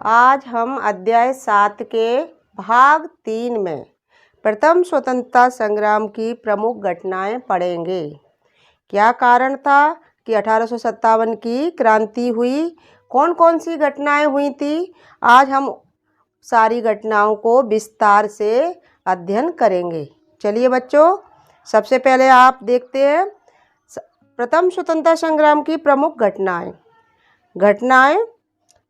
आज हम अध्याय 7 के भाग 3 में प्रथम स्वतंत्रता संग्राम की प्रमुख घटनाएं पढ़ेंगे। क्या कारण था कि 1857 की क्रांति हुई, कौन कौन सी घटनाएं हुई थी, आज हम सारी घटनाओं को विस्तार से अध्ययन करेंगे। चलिए बच्चों, सबसे पहले आप देखते हैं प्रथम स्वतंत्रता संग्राम की प्रमुख घटनाएं।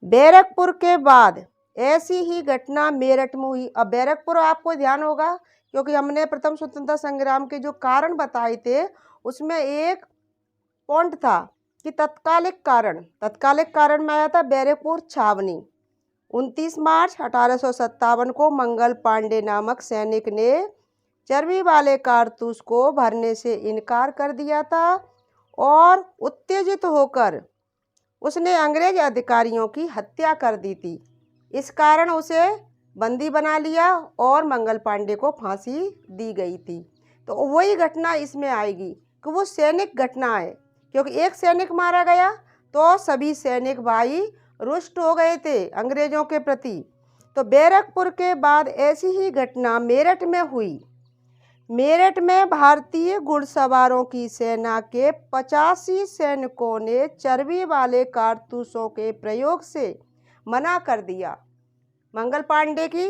बैरकपुर के बाद ऐसी ही घटना मेरठ में हुई। अब बैरकपुर आपको ध्यान होगा क्योंकि हमने प्रथम स्वतंत्रता संग्राम के जो कारण बताए थे उसमें एक पॉइंट था कि तत्कालिक कारण में आया था बैरकपुर छावनी। 29 मार्च 1857 को मंगल पांडे नामक सैनिक ने चर्बी वाले कारतूस को भरने से इनकार कर दिया था और उत्तेजित होकर उसने अंग्रेज अधिकारियों की हत्या कर दी थी। इस कारण उसे बंदी बना लिया और मंगल पांडे को फांसी दी गई थी। तो वही घटना इसमें आएगी कि वो सैनिक घटना है, क्योंकि एक सैनिक मारा गया तो सभी सैनिक भाई रुष्ट हो गए थे अंग्रेजों के प्रति। तो बैरकपुर के बाद ऐसी ही घटना मेरठ में हुई। मेरठ में भारतीय घुड़सवारों की सेना के 85 सैनिकों ने चर्बी वाले कारतूसों के प्रयोग से मना कर दिया। मंगल पांडे की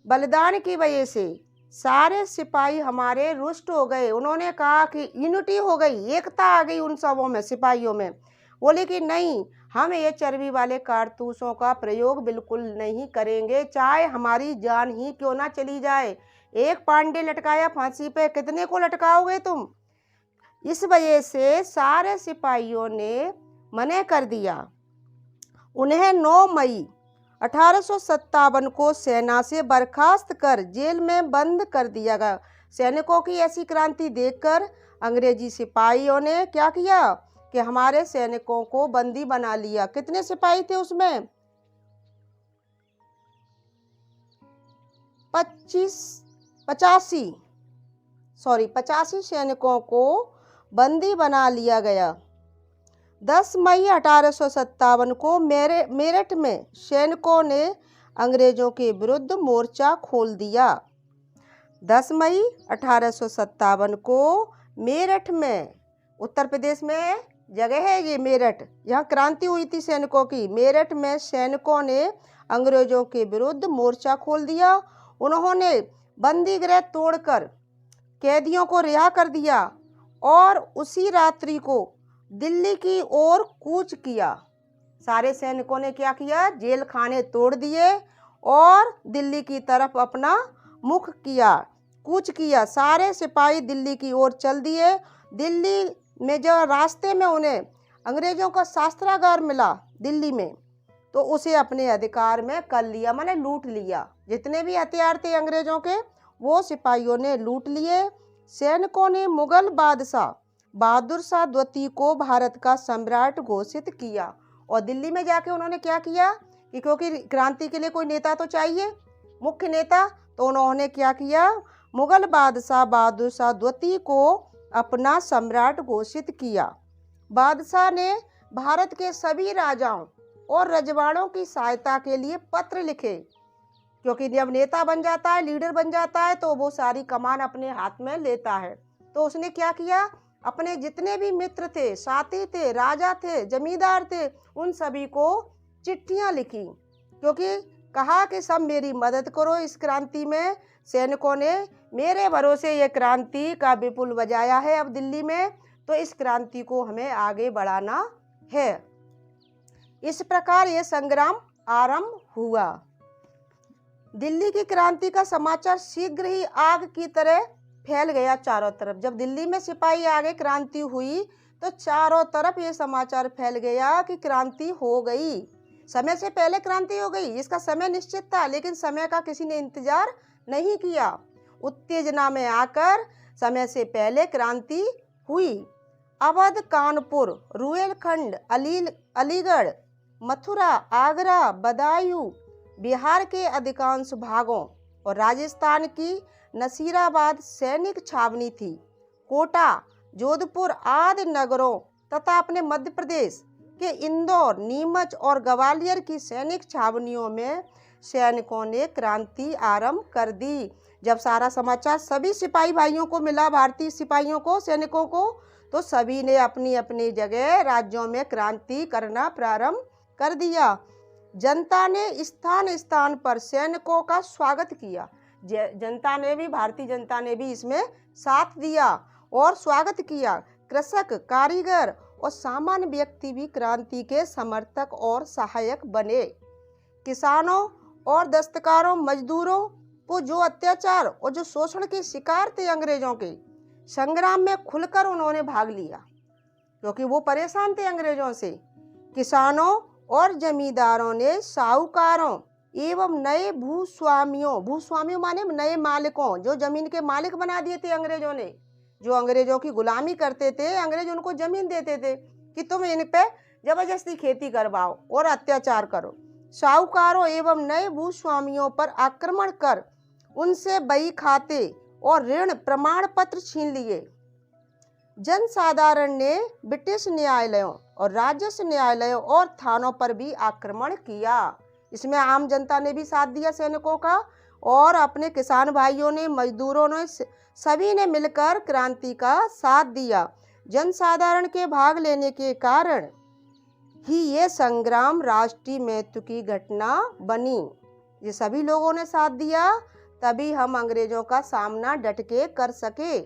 बलिदान की वजह से सारे सिपाही हमारे रुष्ट हो गए। उन्होंने कहा कि यूनिटी हो गई, एकता आ गई उन सबों में, सिपाहियों में। बोले कि नहीं, हम ये चर्बी वाले कारतूसों का प्रयोग बिल्कुल नहीं करेंगे, चाहे हमारी जान ही क्यों ना चली जाए। एक पांडे लटकाया फांसी पे, कितने को लटकाओगे तुम? इस वजह से सारे सिपाहियों ने मना कर दिया। उन्हें 9 मई 1857 को सेना से बर्खास्त कर जेल में बंद कर दिया गया। सैनिकों की ऐसी क्रांति देखकर अंग्रेजी सिपाहियों ने क्या किया कि हमारे सैनिकों को बंदी बना लिया। कितने सिपाही थे उसमें? 85 सैनिकों को बंदी बना लिया गया। 10 मई 1857 को मेरठ में सैनिकों ने अंग्रेजों के विरुद्ध मोर्चा खोल दिया। 10 मई 1857 को मेरठ में, उत्तर प्रदेश में जगह है ये मेरठ, यहाँ क्रांति हुई थी सैनिकों की। मेरठ में सैनिकों ने अंग्रेजों के विरुद्ध मोर्चा खोल दिया। उन्होंने बंदी गृह तोड़कर कैदियों को रिहा कर दिया और उसी रात्रि को दिल्ली की ओर कूच किया। सारे सैनिकों ने क्या किया? जेल खाने तोड़ दिए और दिल्ली की तरफ अपना मुख किया, कूच किया। सारे सिपाही दिल्ली की ओर चल दिए। दिल्ली में जो रास्ते में उन्हें अंग्रेजों का शस्त्रागार मिला दिल्ली में, तो उसे अपने अधिकार में कर लिया, माने लूट लिया। जितने भी हथियार थे अंग्रेजों के वो सिपाहियों ने लूट लिए। सैनिकों ने मुगल बादशाह बहादुर शाह द्वितीय को भारत का सम्राट घोषित किया। और दिल्ली में जाके उन्होंने क्या किया कि क्योंकि क्रांति के लिए कोई नेता तो चाहिए, मुख्य नेता, तो उन्होंने क्या किया? मुगल बादशाह बहादुर शाह द्वितीय को अपना सम्राट घोषित किया। बादशाह ने भारत के सभी राजाओं और रजवाड़ों की सहायता के लिए पत्र लिखे, क्योंकि जब नेता बन जाता है, लीडर बन जाता है, तो वो सारी कमान अपने हाथ में लेता है। तो उसने क्या किया? अपने जितने भी मित्र थे, साथी थे, राजा थे, जमींदार थे, उन सभी को चिट्ठियां लिखी, क्योंकि कहा कि सब मेरी मदद करो इस क्रांति में। सैनिकों ने मेरे भरोसे ये क्रांति का विपुल बजाया है अब दिल्ली में, तो इस क्रांति को हमें आगे बढ़ाना है। इस प्रकार ये संग्राम आरंभ हुआ। दिल्ली की क्रांति का समाचार शीघ्र ही आग की तरह फैल गया चारों तरफ। जब दिल्ली में सिपाही आ गए, क्रांति हुई, तो चारों तरफ ये समाचार फैल गया कि क्रांति हो गई। समय से पहले क्रांति हो गई, इसका समय निश्चित था, लेकिन समय का किसी ने इंतजार नहीं किया। उत्तेजना में आकर समय से पहले क्रांति हुई। अवध, कानपुर, रुहेलखंड, अलीगढ़, मथुरा, आगरा, बदायूं, बिहार के अधिकांश भागों और राजस्थान की नसीराबाद सैनिक छावनी थी। कोटा, जोधपुर आदि नगरों तथा अपने मध्य प्रदेश कि इंदौर, नीमच और ग्वालियर की सैनिक छावनियों में सैनिकों ने क्रांति आरंभ कर दी। जब सारा समाचार सभी सिपाही भाइयों को मिला, भारतीय सिपाहियों को, सैनिकों को, तो सभी ने अपनी अपनी जगह राज्यों में क्रांति करना प्रारंभ कर दिया। जनता ने स्थान स्थान पर सैनिकों का स्वागत किया। जनता ने भी, भारतीय जनता ने भी इसमें साथ दिया और स्वागत किया। कृषक, कारीगर और सामान्य व्यक्ति भी क्रांति के समर्थक और सहायक बने। किसानों और दस्तकारों, मजदूरों को जो अत्याचार और जो शोषण के शिकार थे अंग्रेजों के, संग्राम में खुलकर उन्होंने भाग लिया, क्योंकि वो परेशान थे अंग्रेजों से। किसानों और जमींदारों ने साहूकारों एवं नए भूस्वामियों माने नए मालिकों, जो जमीन के मालिक बना दिए थे अंग्रेजों ने, जो अंग्रेजों की गुलामी करते थे, अंग्रेज उनको जमीन देते थे कि तुम इन पे जबरदस्ती खेती करवाओ और अत्याचार करो। साहूकारों एवं नए भूस्वामियों पर आक्रमण कर उनसे बही खाते और ऋण प्रमाण पत्र छीन लिए। जनसाधारण ने ब्रिटिश न्यायालयों और राजस्व न्यायालयों और थानों पर भी आक्रमण किया। इसमें आम जनता ने भी साथ दिया सैनिकों का, और अपने किसान भाइयों ने, मजदूरों ने, सभी ने मिलकर क्रांति का साथ दिया। जनसाधारण के भाग लेने के कारण ही ये संग्राम राष्ट्रीय महत्व की घटना बनी। ये सभी लोगों ने साथ दिया, तभी हम अंग्रेजों का सामना डट के कर सके।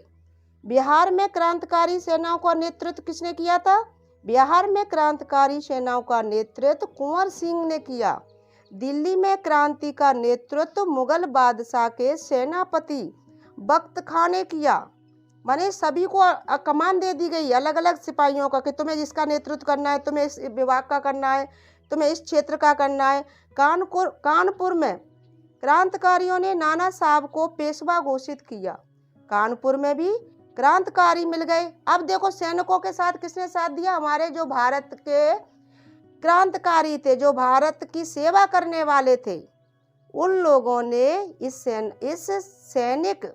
बिहार में क्रांतिकारी सेनाओं का नेतृत्व किसने किया था? बिहार में क्रांतिकारी सेनाओं का नेतृत्व कुंवर सिंह ने किया। दिल्ली में क्रांति का नेतृत्व मुगल बादशाह के सेनापति बख्त खां ने किया। माने सभी को कमान दे दी गई अलग अलग सिपाहियों का कि तुम्हें जिसका नेतृत्व करना है, तुम्हें इस विभाग का करना है, तुम्हें इस क्षेत्र का करना है। कानपुर में क्रांतिकारियों ने नाना साहब को पेशवा घोषित किया। कानपुर में भी क्रांतिकारी मिल गए। अब देखो सैनिकों के साथ किसने साथ दिया? हमारे जो भारत के क्रांतिकारी थे, जो भारत की सेवा करने वाले थे, उन लोगों ने इस सैनिक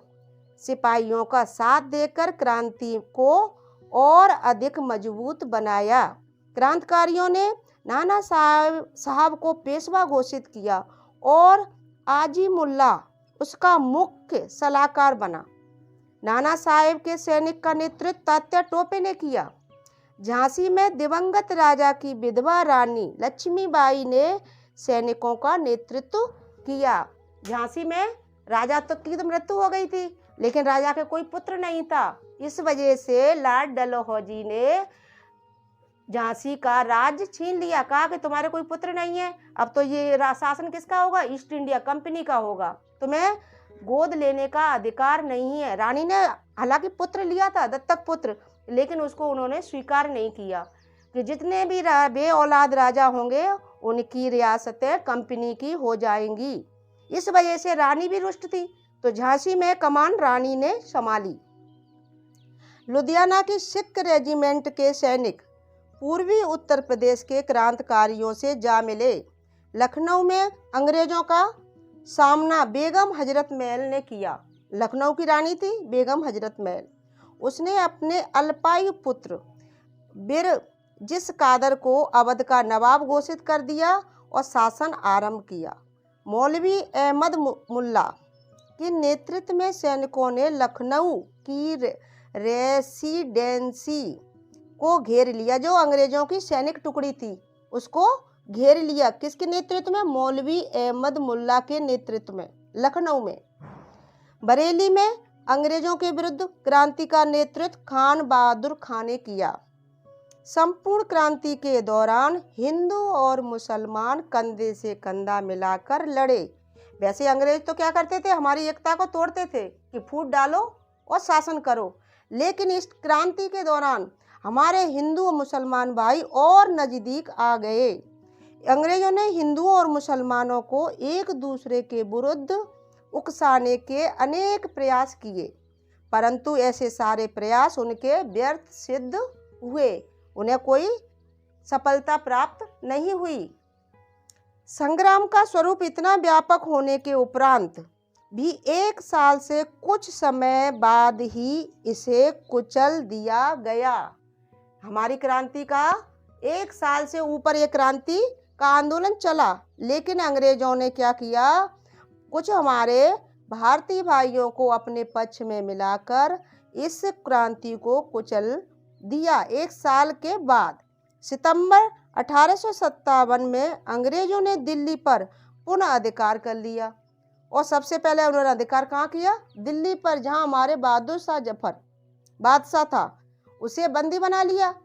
सिपाहियों का साथ देकर क्रांति को और अधिक मजबूत बनाया। क्रांतिकारियों ने नाना साहब को पेशवा घोषित किया और आजिमुल्ला उसका मुख्य सलाहकार बना। नाना साहेब के सैनिक का नेतृत्व तात्या टोपे ने किया। झांसी में दिवंगत राजा की विधवा रानी लक्ष्मीबाई ने सैनिकों का नेतृत्व किया। झांसी में राजा की तो मृत्यु हो गई थी, लेकिन राजा के कोई पुत्र नहीं था। इस वजह से लॉर्ड डलहौजी ने झांसी का राज्य छीन लिया। कहा कि तुम्हारे कोई पुत्र नहीं है, अब तो ये शासन किसका होगा? ईस्ट इंडिया कंपनी का होगा, तुम्हें गोद लेने का अधिकार नहीं है। रानी ने हालांकि पुत्र लिया था, दत्तक पुत्र, लेकिन उसको उन्होंने स्वीकार नहीं किया कि जितने भी बे औलाद राजा होंगे उनकी रियासतें कंपनी की हो जाएंगी। इस वजह से रानी भी रुष्ट थी, तो झांसी में कमान रानी ने संभाली। लुधियाना की सिख रेजिमेंट के सैनिक पूर्वी उत्तर प्रदेश के क्रांतिकारियों से जा मिले। लखनऊ में अंग्रेजों का सामना बेगम हजरत महल ने किया। लखनऊ की रानी थी बेगम हजरत महल। उसने अपने अल्पायु पुत्र जिस कादर को अवध का नवाब घोषित कर दिया और शासन आरंभ किया। मौलवी अहमद मुल्ला के नेतृत्व में सैनिकों ने लखनऊ की रेसिडेंसी को घेर लिया। जो अंग्रेजों की सैनिक टुकड़ी थी उसको घेर लिया। किसके नेतृत्व में? मौलवी अहमद मुल्ला के नेतृत्व में लखनऊ में। बरेली में अंग्रेजों के विरुद्ध क्रांति का नेतृत्व खान बहादुर खान ने किया। संपूर्ण क्रांति के दौरान हिंदू और मुसलमान कंधे से कंधा मिलाकर लड़े। वैसे अंग्रेज तो क्या करते थे? हमारी एकता को तोड़ते थे कि फूट डालो और शासन करो, लेकिन इस क्रांति के दौरान हमारे हिंदू और मुसलमान भाई और नज़दीक आ गए। अंग्रेजों ने हिंदुओं और मुसलमानों को एक दूसरे के विरुद्ध उकसाने के अनेक प्रयास किए, परंतु ऐसे सारे प्रयास उनके व्यर्थ सिद्ध हुए। उन्हें कोई सफलता प्राप्त नहीं हुई। संग्राम का स्वरूप इतना व्यापक होने के उपरांत भी 1 साल से कुछ समय बाद ही इसे कुचल दिया गया। हमारी क्रांति का 1 साल से ऊपर ये क्रांति का आंदोलन चला, लेकिन अंग्रेजों ने क्या किया, कुछ हमारे भारतीय भाइयों को अपने पक्ष में मिलाकर इस क्रांति को कुचल दिया। 1 साल के बाद सितंबर 1857 में अंग्रेजों ने दिल्ली पर पुनः अधिकार कर लिया। और सबसे पहले उन्होंने अधिकार कहाँ किया? दिल्ली पर, जहाँ हमारे बहादुर शाह जफर बादशाह था, उसे बंदी बना लिया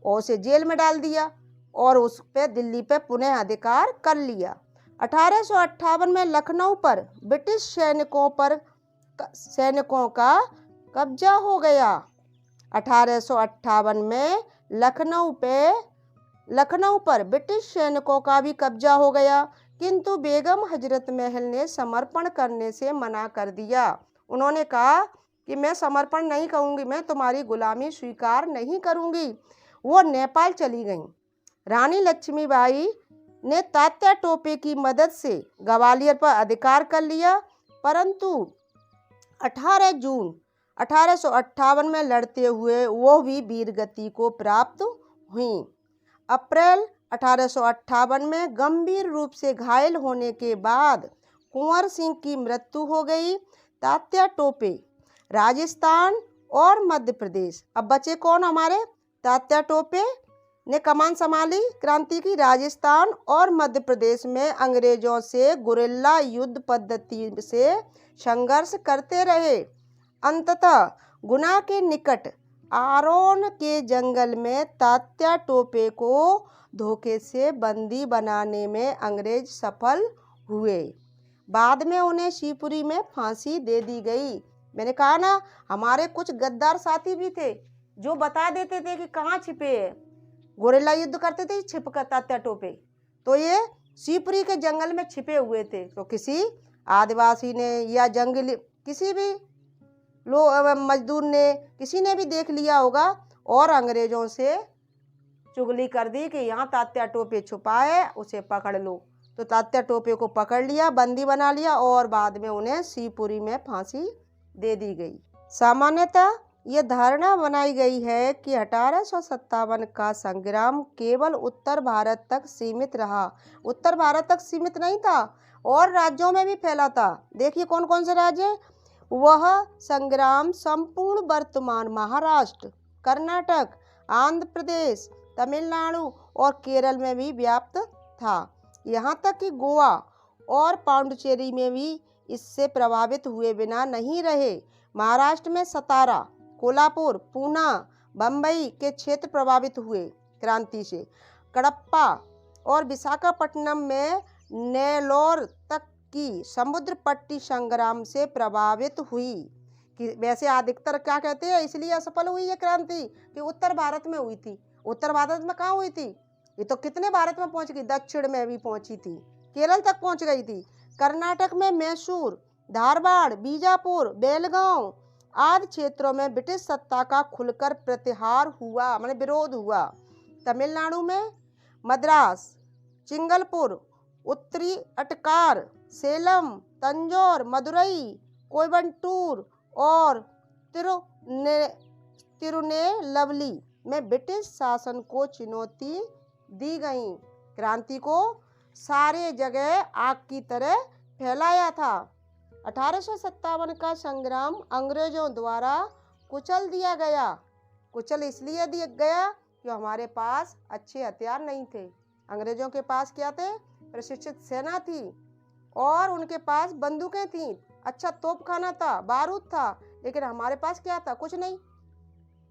और उसे जेल में डाल दिया और उस पे दिल्ली पे पुनः अधिकार कर लिया। 1858 में लखनऊ पर ब्रिटिश सैनिकों का कब्जा हो गया। 1858 में लखनऊ पर ब्रिटिश सैनिकों का भी कब्जा हो गया, किंतु बेगम हजरत महल ने समर्पण करने से मना कर दिया। उन्होंने कहा कि मैं समर्पण नहीं करूंगी, मैं तुम्हारी गुलामी स्वीकार नहीं करूंगी। वो नेपाल चली गईं। रानी लक्ष्मीबाई ने तात्या टोपे की मदद से ग्वालियर पर अधिकार कर लिया, परंतु 18 जून 1858 में लड़ते हुए वो भी वीरगति को प्राप्त हुई। अप्रैल 1858 में गंभीर रूप से घायल होने के बाद कुंवर सिंह की मृत्यु हो गई। तात्या टोपे राजस्थान और मध्य प्रदेश, अब बचे कौन हमारे? तात्या टोपे ने कमान संभाली क्रांति की। राजस्थान और मध्य प्रदेश में अंग्रेजों से गुरिल्ला युद्ध पद्धति से संघर्ष करते रहे। अंततः गुना के निकट आरोन के जंगल में तात्या टोपे को धोखे से बंदी बनाने में अंग्रेज सफल हुए। बाद में उन्हें शिवपुरी में फांसी दे दी गई। मैंने कहा ना, हमारे कुछ गद्दार साथी भी थे जो बता देते थे कि कहाँ छिपे हैं, गोरिल्ला युद्ध करते थे छिपकर तात्या टोपे, तो ये शिवपुरी के जंगल में छिपे हुए थे। तो किसी आदिवासी ने या जंगली किसी भी मजदूर ने, किसी ने भी देख लिया होगा और अंग्रेजों से चुगली कर दी कि यहाँ तात्या टोपे छुपा है, उसे पकड़ लो। तो तात्या टोपे को पकड़ लिया, बंदी बना लिया और बाद में उन्हें शिवपुरी में फांसी दे दी गई। सामान्यतः ये धारणा बनाई गई है कि 1857 का संग्राम केवल उत्तर भारत तक सीमित रहा। उत्तर भारत तक सीमित नहीं था और राज्यों में भी फैला था। देखिए कौन कौन से राज्य? वह संग्राम संपूर्ण वर्तमान महाराष्ट्र, कर्नाटक, आंध्र प्रदेश, तमिलनाडु और केरल में भी व्याप्त था। यहाँ तक कि गोवा और पांडुचेरी में भी इससे प्रभावित हुए बिना नहीं रहे। महाराष्ट्र में सतारा, कोल्हापुर, पूना, बम्बई के क्षेत्र प्रभावित हुए क्रांति से। कडप्पा और विशाखापट्टनम में नेल्लोर तक की समुद्र पट्टी संग्राम से प्रभावित हुई। कि वैसे अधिकतर क्या कहते हैं, इसलिए असफल हुई ये क्रांति कि उत्तर भारत में हुई थी। उत्तर भारत में कहाँ हुई थी? ये तो कितने भारत में पहुंच गई, दक्षिण में भी पहुंची थी, केरल तक पहुंच गई थी। कर्नाटक में मैसूर, धारवाड़, बीजापुर, बेलगांव आदि क्षेत्रों में ब्रिटिश सत्ता का खुलकर प्रतिहार हुआ, माने विरोध हुआ। तमिलनाडु में मद्रास, चिंगलपुर, उत्तरी अटकार, सेलम, तंजौर, मदुरई, कोयम्बटूर और तिरुनेलवेली में ब्रिटिश शासन को चुनौती दी गई। क्रांति को सारे जगह आग की तरह फैलाया था। 1857 का संग्राम अंग्रेजों द्वारा कुचल दिया गया। कुचल इसलिए दिया गया कि हमारे पास अच्छे हथियार नहीं थे। अंग्रेजों के पास क्या थे? प्रशिक्षित सेना थी और उनके पास बंदूकें थीं, अच्छा तोपखाना था, बारूद था, लेकिन हमारे पास क्या था? कुछ नहीं।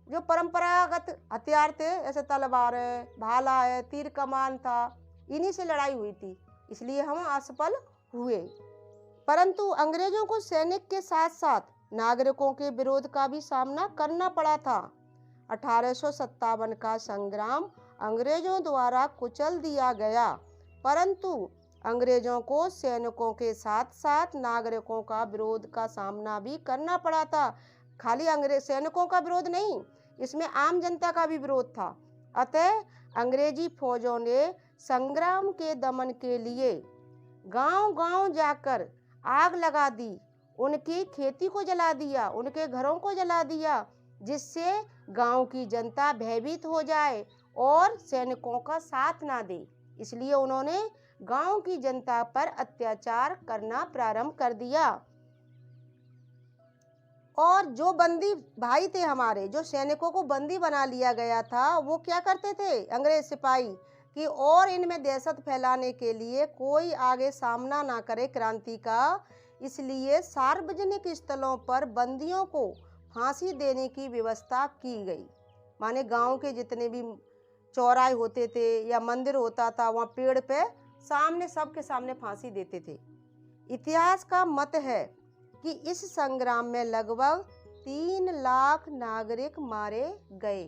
जो परंपरागत हथियार थे, ऐसे तलवार है, भाला है, तीर कमान था, इन्हीं से लड़ाई हुई थी, इसलिए हम असफल हुए। परंतु अंग्रेजों को सैनिक के साथ साथ नागरिकों के विरोध का भी सामना करना पड़ा था। 1857 का संग्राम अंग्रेजों द्वारा कुचल दिया गया, परंतु अंग्रेजों को सैनिकों के साथ साथ नागरिकों का विरोध का सामना भी करना पड़ा था। खाली अंग्रेज सैनिकों का विरोध नहीं, इसमें आम जनता का भी विरोध था। अतः अंग्रेजी फौजों ने संग्राम के दमन के लिए गांव-गांव जाकर आग लगा दी, उनकी खेती को जला दिया, उनके घरों को जला दिया, जिससे गांव की जनता भयभीत हो जाए और सैनिकों का साथ ना दे, इसलिए उन्होंने गांव की जनता पर अत्याचार करना प्रारंभ कर दिया। और जो बंदी भाई थे हमारे, जो सैनिकों को बंदी बना लिया गया था, वो क्या करते थे अंग्रेज सिपाही कि और इनमें दहशत फैलाने के लिए कोई आगे सामना ना करे क्रांति का, इसलिए सार्वजनिक स्थलों पर बंदियों को फांसी देने की व्यवस्था की गई। माने गांव के जितने भी चौराहे होते थे या मंदिर होता था, वहाँ पेड़ पे सामने सबके सामने फांसी देते थे। इतिहास का मत है कि इस संग्राम में लगभग 3 लाख नागरिक मारे गए।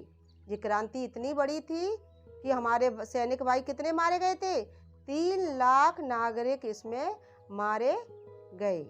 ये क्रांति इतनी बड़ी थी कि हमारे सैनिक भाई कितने मारे गए थे? 3 लाख नागरिक इसमें मारे गए।